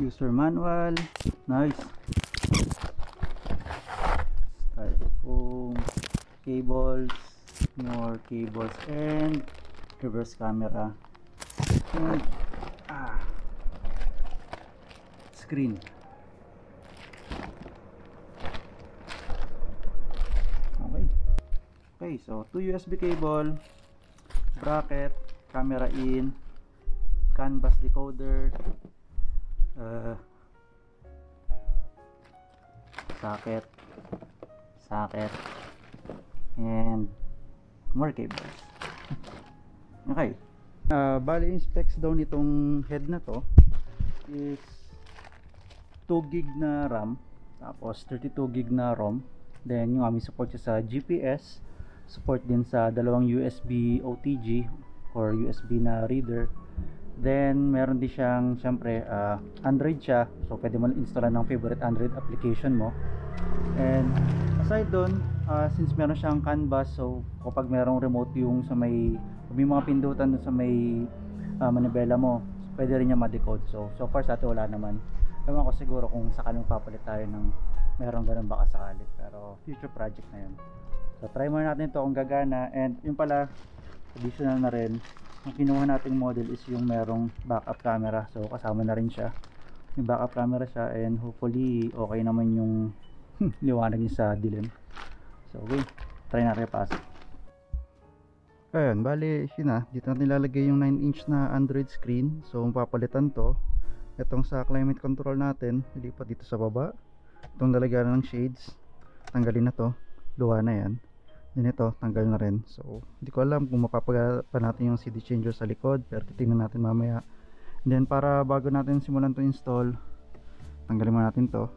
User manual. Nice. Styrofoam. Cables. More cables and reverse camera. And screen. Okay, so 2 USB cable, bracket, camera in, canvas decoder, socket, and more cables. Okay. Bali yung specs daw nitong head na to is 2 gig na RAM, tapos 32 gig na ROM. Then yung aming support sa GPS, support din sa dalawang USB OTG or USB na reader. Then meron din siyang syempre Android siya, so pwede mo installan ng favorite Android application mo. And aside doon, since meron siyang canvas, so kapag merong remote yung sa may mga pindutan sa may manibela mo, pwede rin niya ma-decode. So far sa atin wala naman. Ewan ko siguro kung sakaling papalit tayo ng meron ganun baka sakali, pero future project na yun. So try muna natin ito kung gagana. And yun pala, additional na rin, ang kinuha nating model is yung merong backup camera. So kasama na rin siya, yung backup camera siya, and hopefully okay naman yung liwanag niya sa dilim. So okay, try natin pasok. Ayun, bali yun na, dito natin ilalagay yung 9-inch na Android screen. So mapapalitan to, itong sa climate control natin, ilipat dito sa baba. Itong lalagyan ng shades, tanggalin na to, luha na yan. Then ito, tanggal na rin. So hindi ko alam kung mapapagawa pa natin yung CD changer sa likod, pero titingnan natin mamaya. And then para bago natin simulan to install, tanggalin muna natin to.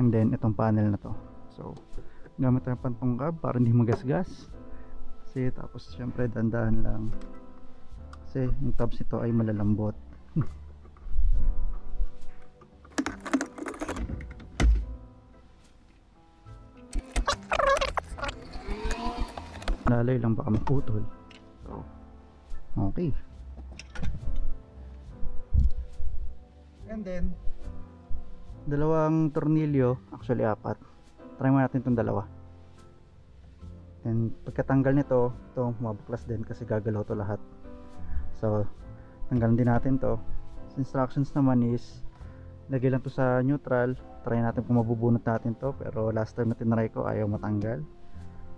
And then itong panel na to, so gamit tayo pantungkab para hindi magasgas. Kasi tapos syempre dandahan lang, kasi yung tabs nito ay malalambot. Lalay lang baka maputol. So okay. And then dalawang tornilyo, actually 4. Try mo natin itong dalawa. And pagkatanggal nito, ito mabuklas din kasi gagalaw to lahat. So tanggalin din natin to. Instructions naman is lagay lang to sa neutral. Try natin kung mabubunot natin to, pero last time na tinry ko ayaw matanggal.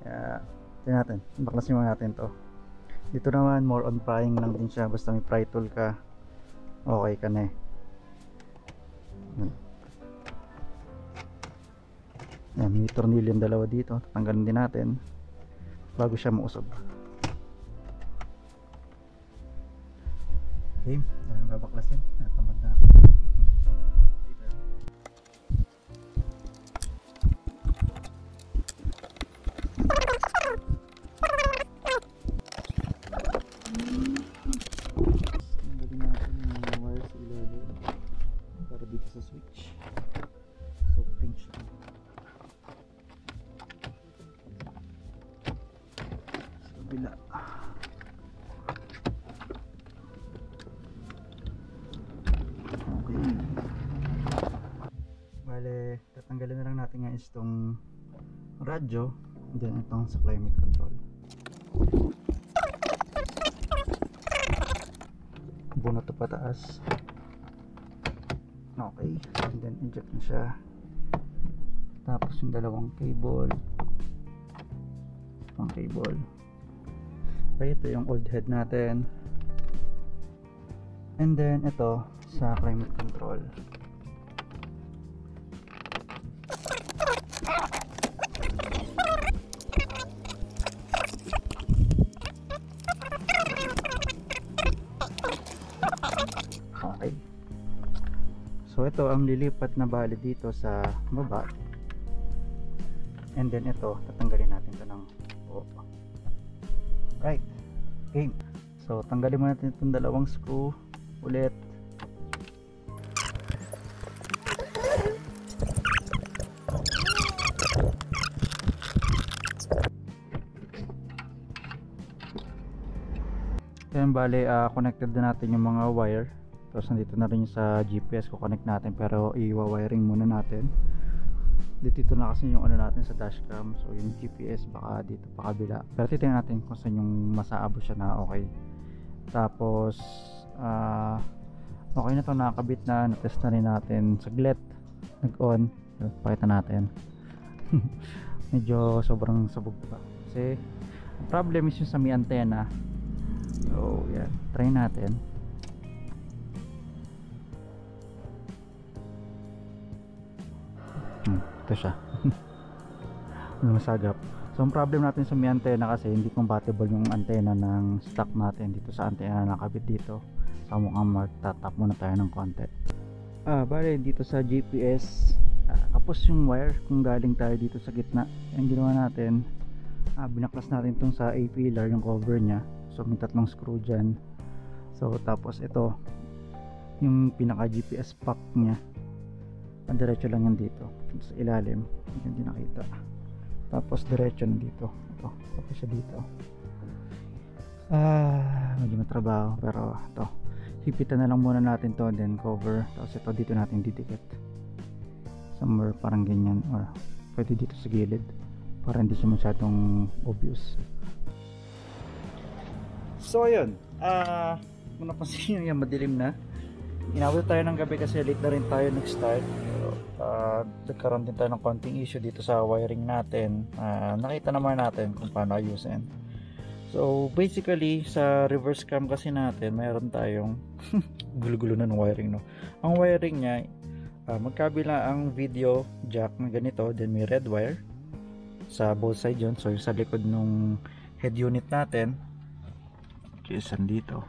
Kaya tingnan natin, baklasin mo natin to. Dito naman more on prying lang din siya, basta may pry tool ka okay ka na eh. Yan, may tornilyo yung dalawa dito, tatanggalin din natin bago siya mausob. Okay, dahil babaklasin, natamad na ako. Tanggalin natin yung wire sa ilalim para dito sa switch. So pinch lang. Sa kabila. Okay. Bale, tatanggalin na lang natin nga itong radyo, then itong sa climate control. Bunot to pataas. Okay, and then inject na siya. Tapos yung dalawang cable, pang cable. Okay, ito yung old head natin. And then ito sa climate control. Okay. So ito ang lilipat na bali dito sa baba. And then ito, tatanggalin natin ito ng right. Game. So tanggalin mo natin itong dalawang screw ulit. Yan, bali connected na natin yung mga wire. Tapos nandito na rin yung sa GPS ko connect natin, pero i-wiring muna natin. Dito na kasi yung ano natin sa dashcam, so yung GPS baka dito pa kabila, pero titingnan natin kung saan yung masaabot siya na okay. Tapos okay na to, nakakabit na, na-test na rin natin saglit, nag-on, pakita natin. Medyo sobrang sabog pa kasi ang problem is yung sa may antenna. So yan, try natin. Ito siya. Masagap. So ang problem natin sa may antenna kasi hindi compatible yung antenna ng stock natin dito sa antenna na nakabit dito. So mukhang magtatap muna tayo ng konti. Bale dito sa GPS, kapos yung wire kung galing tayo dito sa gitna. Ang ginawa natin, binaklas natin itong sa A-pillar, yung cover nya. So may tatlong screw dyan. So tapos ito yung pinaka GPS pack nya, diretso lang yan dito sa ilalim, hindi nakita. Tapos diretso na dito, ito tapos siya dito. Medyo matrabaho, pero ito hipitan na lang muna natin to, then cover. Tapos ito dito natin didikit somewhere parang ganyan, or pwede dito sa gilid para hindi siya masyadong obvious. So ayun, kung napansin nyo yan, madilim na. Inabot tayo ng gabi kasi late na rin tayo nag-start. Nagkaroon din tayo ng konting issue dito sa wiring natin. Nakita naman natin kung paano ayusin. So basically sa reverse cam kasi natin, mayroon tayong gulo-gulo na ng wiring, no? Ang wiring nya, magkabila ang video jack na ganito, then may red wire sa both side yun. So yung sa likod nung head unit natin, isang dito,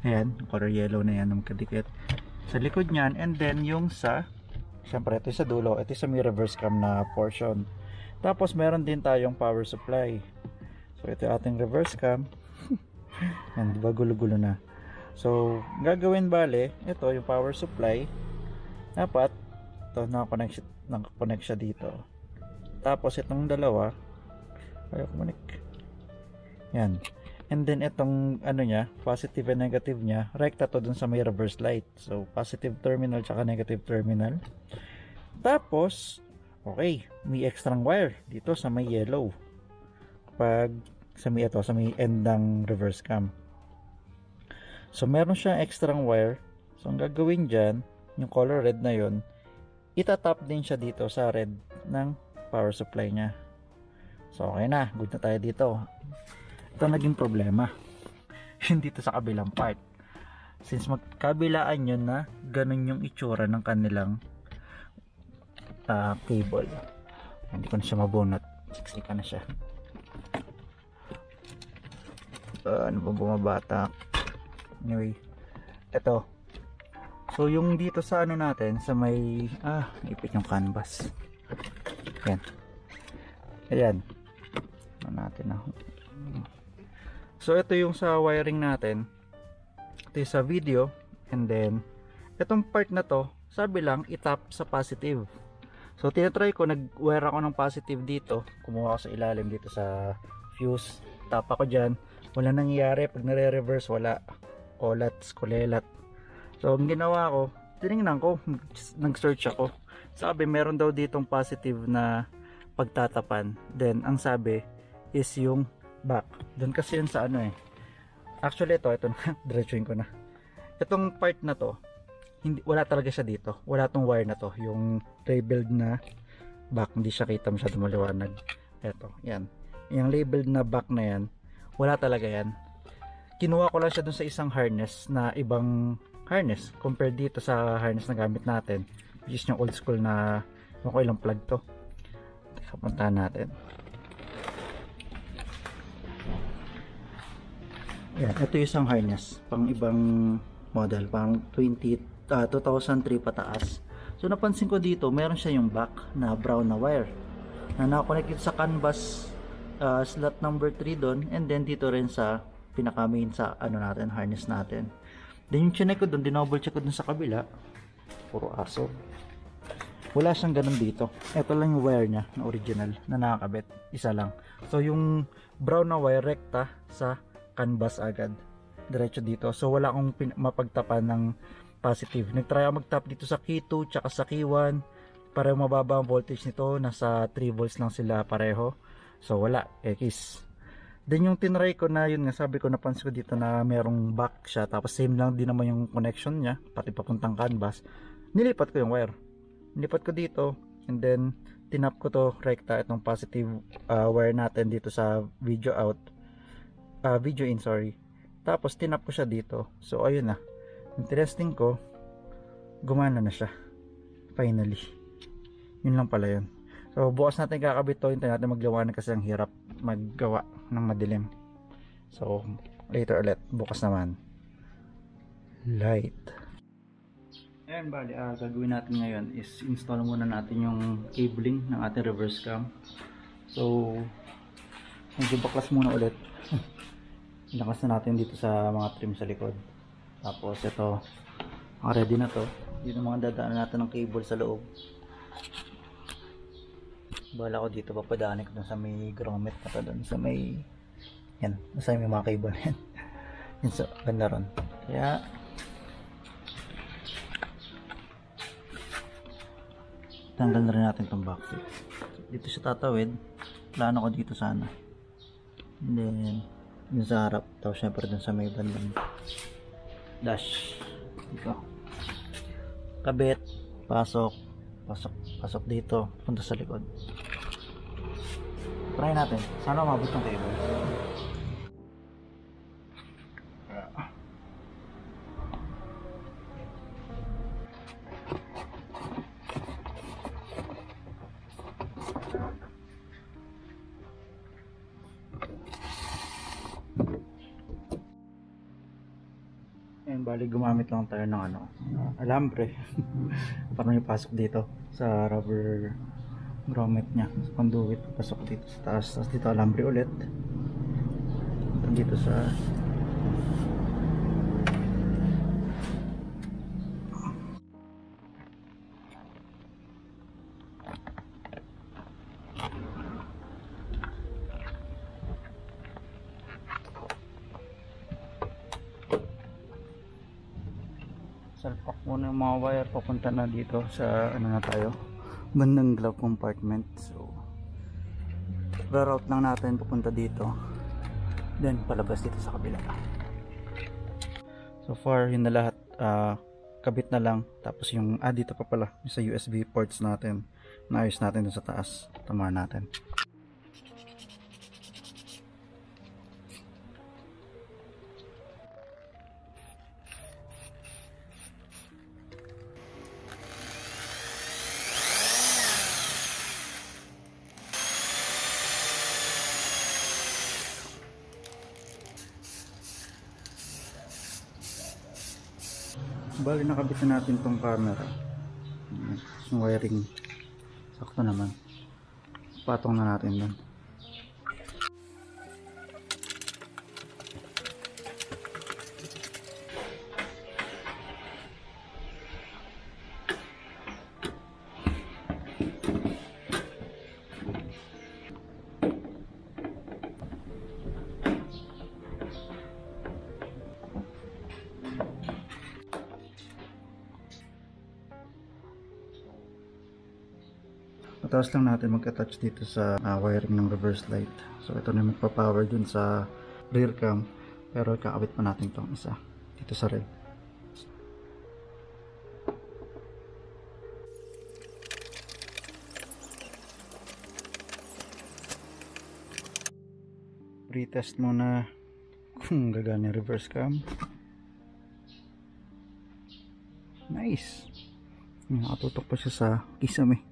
ayan, color yellow na yan, magkadikit sa likod nyan. And then yung sa, syempre ito sa dulo, ito sa may reverse cam na portion. Tapos meron din tayong power supply. So ito ating reverse cam. Yan, diba gulo-gulo na. So gagawin, bale ito yung power supply, dapat ito nakakonect siya dito. Tapos itong dalawa ayaw connect, yan. And then itong ano nya, positive and negative nya, rekta to dun sa may reverse light. So positive terminal tsaka negative terminal. Tapos okay, may extra wire dito sa may yellow, pag sa may ito, sa may end ng reverse cam. So meron siyang extra wire. So ang gagawin dyan, yung color red na yon, itatap din siya dito sa red ng power supply nya. So okay na, good na tayo dito. Ito naging problema yun dito sa kabilang part, since magkabilaan yun na ganun yung itsura ng kanilang cable. Hindi ko na siya mabunot, siksika na siya. Ano ba bumabata? Anyway, ito. So yung dito sa ano natin, sa may ipit yung canvas, yan, ayan, ano natin na. So ito yung sa wiring natin, ito yung sa video. And then itong part na to, sabi lang itap sa positive. So tinatry ko, nag-wire ako ng positive dito, kumuha ako sa ilalim dito sa fuse, tap ako dyan, wala nangyayari. Pag nare-reverse, wala, kulelat. So ang ginawa ko, tinignan ko, nag-search ako, sabi meron daw ditong positive na pagtatapan. Then ang sabi is yung back, doon kasi yun sa ano actually ito na, diretsuin ko na. Itong part na to, wala talaga siya dito, wala tong wire na to, yung labeled na back, hindi siya kita masyado maliwanag. Ito, yan, yung labeled na back na yan, wala talaga yan. Kinuha ko lang siya dun sa isang harness na ibang harness compared dito sa harness na gamit natin, which is yung old school na, yung ilang plug to. Puntahan natin. Yan, ito yung isang harness pang ibang model, pang 2003 pataas. So napansin ko dito, meron siya yung back na brown na wire na nakakonect sa canvas slot number 3 doon, and then dito rin sa pinaka main sa ano natin, harness natin. Then yung chinek ko doon, dinouble check ko doon sa kabila, puro aso, wala siyang ganun dito. Ito lang yung wire nya na original na nakakabit, isa lang. So yung brown na wire rekta sa canvas agad. diretso dito. So wala akong mapagtapan ng positive. Nagtry ako mag-tap dito sa key 2 tsaka sa key 1. Pareho mababa ang voltage nito. Nasa 3 volts lang sila pareho. So wala. X. Then yung tinry ko na yun nga, sabi ko, napansin ko dito na merong back siya. Tapos same lang din naman yung connection niya. Pati papuntang canvas. Nilipat ko yung wire. Nilipat ko dito. And then tinap ko to rekta itong positive wire natin dito sa video out. Video in, sorry. Tapos tinap ko siya dito. So ayun na. Interesting ko, gumana na siya. Finally. Yun lang pala yun. So bukas natin kakabit to. Hintayin natin magliwanag kasi ang hirap maggawa ng madilim. So later ulit. Bukas naman. Light. Ayan, bali, gagawin natin ngayon is install muna natin yung cabling ng ating reverse cam. So medyo baklas muna ulit. Ilakas na natin dito sa mga trim sa likod. Tapos ito, ready na to. Dito mga dadaan natin ng cable sa loob. Bala ko dito, papadaanin ko dun sa may grommet na to, dun sa may, yan, nasa may mga cable yan. Yan sa banda ron. Kaya tanggal na rin natin itong backseat. Dito siya tatawid. Plano ko dito sana. And then dun sa harap. Tapos syempre dun sa may bandang dash. Dito. Kabit. Pasok. Pasok dito. Punta sa likod. Try natin. Sana umabot ng cable. Ayan, bali gumamit lang tayo ng alambre para may pasok dito sa rubber grommet nya, sa conduit, pasok dito sa taas, tapos dito alambre ulit dito sa salpak muna yung mga wire papunta na dito sa na tayo, bandang glove compartment. So route lang natin papunta dito, then palabas dito sa kabila. So far yun na lahat, kabit na lang. Tapos yung dito pa pala sa USB ports natin, naayos natin dun sa taas, tamahan natin. Bali nakabit na natin tong camera, yung wiring sakto naman, patong na natin dun. Mataas lang natin mag-attach dito sa wiring ng reverse light. So ito na magpa-power dun sa rear cam, pero kakabit pa natin itong isa dito sa red. Pre-test muna kung gagana yung reverse cam. Nice, nakatutok pa siya sa kisame.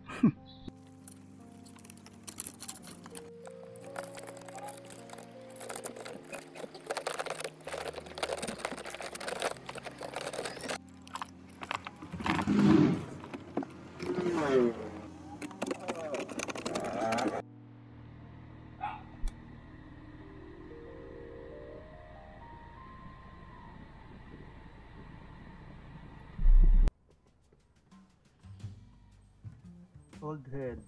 Old head.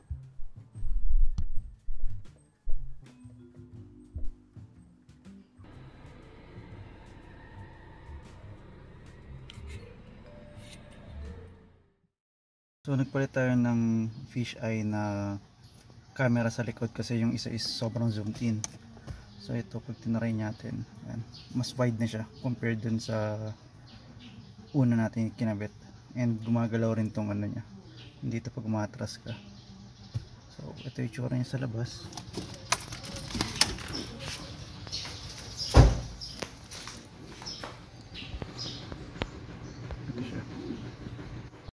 So nagpalit tayo ng fish eye na camera sa likod kasi yung isa is sobrang zoomed in. So ito pag tinaray natin, yan, mas wide na siya compared dun sa una natin kinabit. And gumagalaw rin tong ano niya. Dito pag umatras ka. So ito yung itsura niya sa labas.